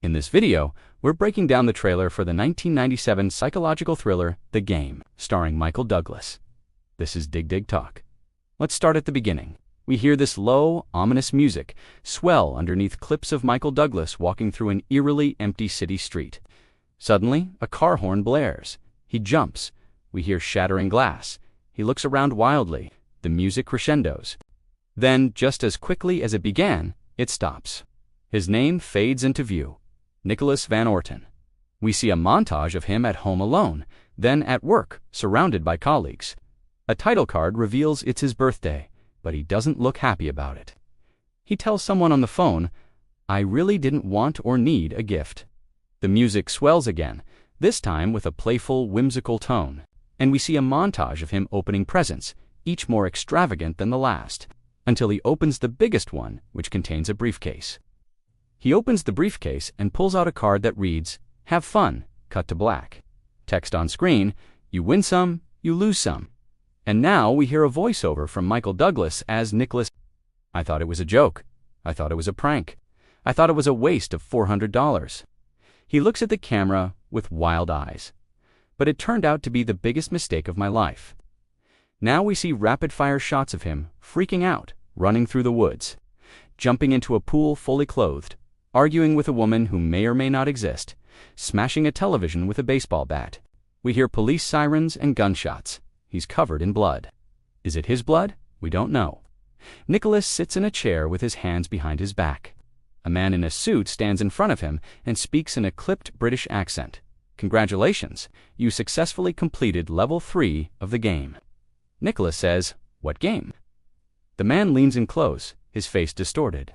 In this video, we're breaking down the trailer for the 1997 psychological thriller, The Game, starring Michael Douglas. This is Dig Talk. Let's start at the beginning. We hear this low, ominous music swell underneath clips of Michael Douglas walking through an eerily empty city street. Suddenly, a car horn blares. He jumps. We hear shattering glass. He looks around wildly. The music crescendos. Then, just as quickly as it began, it stops. His name fades into view. Nicholas Van Orton. We see a montage of him at home alone, then at work, surrounded by colleagues. A title card reveals it's his birthday, but he doesn't look happy about it. He tells someone on the phone, "I really didn't want or need a gift." The music swells again, this time with a playful, whimsical tone, and we see a montage of him opening presents, each more extravagant than the last, until he opens the biggest one, which contains a briefcase. He opens the briefcase and pulls out a card that reads, "Have fun," cut to black. Text on screen, "You win some, you lose some." And now we hear a voiceover from Michael Douglas as Nicholas. "I thought it was a joke. I thought it was a prank. I thought it was a waste of $400. He looks at the camera with wild eyes. "But it turned out to be the biggest mistake of my life." Now we see rapid-fire shots of him freaking out, running through the woods, jumping into a pool fully clothed, arguing with a woman who may or may not exist, smashing a television with a baseball bat. We hear police sirens and gunshots. He's covered in blood. Is it his blood? We don't know. Nicholas sits in a chair with his hands behind his back. A man in a suit stands in front of him and speaks in a clipped British accent. "Congratulations, you successfully completed level 3 of the game." Nicholas says, "What game?" The man leans in close, his face distorted.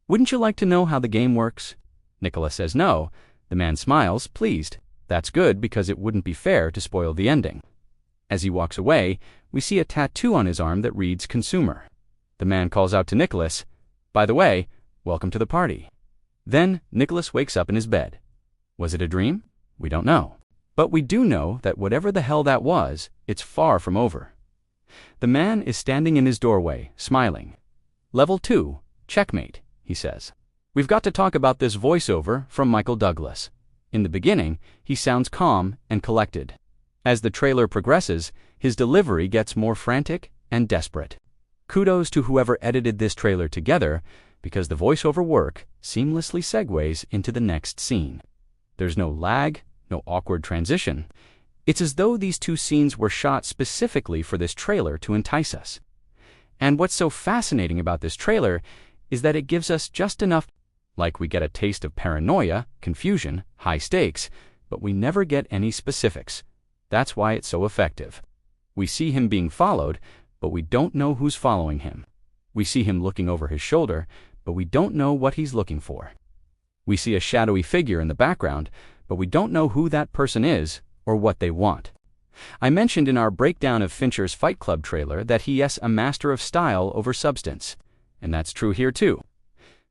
"Wouldn't you like to know how the game works?" Nicholas says no. The man smiles, pleased. That's good because it wouldn't be fair to spoil the ending. As he walks away, we see a tattoo on his arm that reads "Consumer." The man calls out to Nicholas, "By the way, welcome to the party." Then Nicholas wakes up in his bed. Was it a dream? We don't know. But we do know that whatever the hell that was, it's far from over. The man is standing in his doorway, smiling. "Level 2, checkmate," he says. We've got to talk about this voiceover from Michael Douglas. In the beginning, he sounds calm and collected. As the trailer progresses, his delivery gets more frantic and desperate. Kudos to whoever edited this trailer together, because the voiceover work seamlessly segues into the next scene. There's no lag, no awkward transition. It's as though these two scenes were shot specifically for this trailer to entice us. And what's so fascinating about this trailer is that it gives us just enough, like we get a taste of paranoia, confusion, high stakes, but we never get any specifics. That's why it's so effective. We see him being followed, but we don't know who's following him. We see him looking over his shoulder, but we don't know what he's looking for. We see a shadowy figure in the background, but we don't know who that person is or what they want. I mentioned in our breakdown of Fincher's Fight Club trailer that he is a master of style over substance. And that's true here too.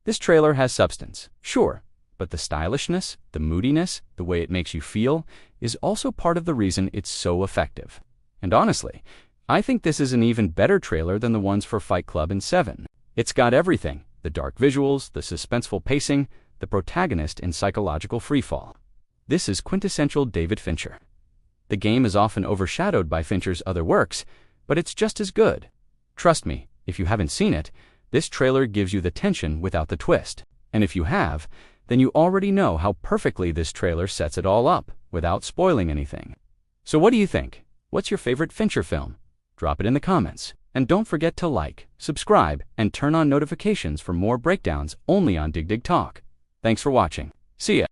This trailer has substance, sure, but the stylishness, the moodiness, the way it makes you feel, is also part of the reason it's so effective. And honestly, I think this is an even better trailer than the ones for Fight Club and Seven. It's got everything: the dark visuals, the suspenseful pacing, the protagonist in psychological freefall. This is quintessential David Fincher. The Game is often overshadowed by Fincher's other works, but it's just as good. Trust me, if you haven't seen it, this trailer gives you the tension without the twist. And if you have, then you already know how perfectly this trailer sets it all up, without spoiling anything. So what do you think? What's your favorite Fincher film? Drop it in the comments. And don't forget to like, subscribe, and turn on notifications for more breakdowns only on Dig Talk. Thanks for watching. See ya.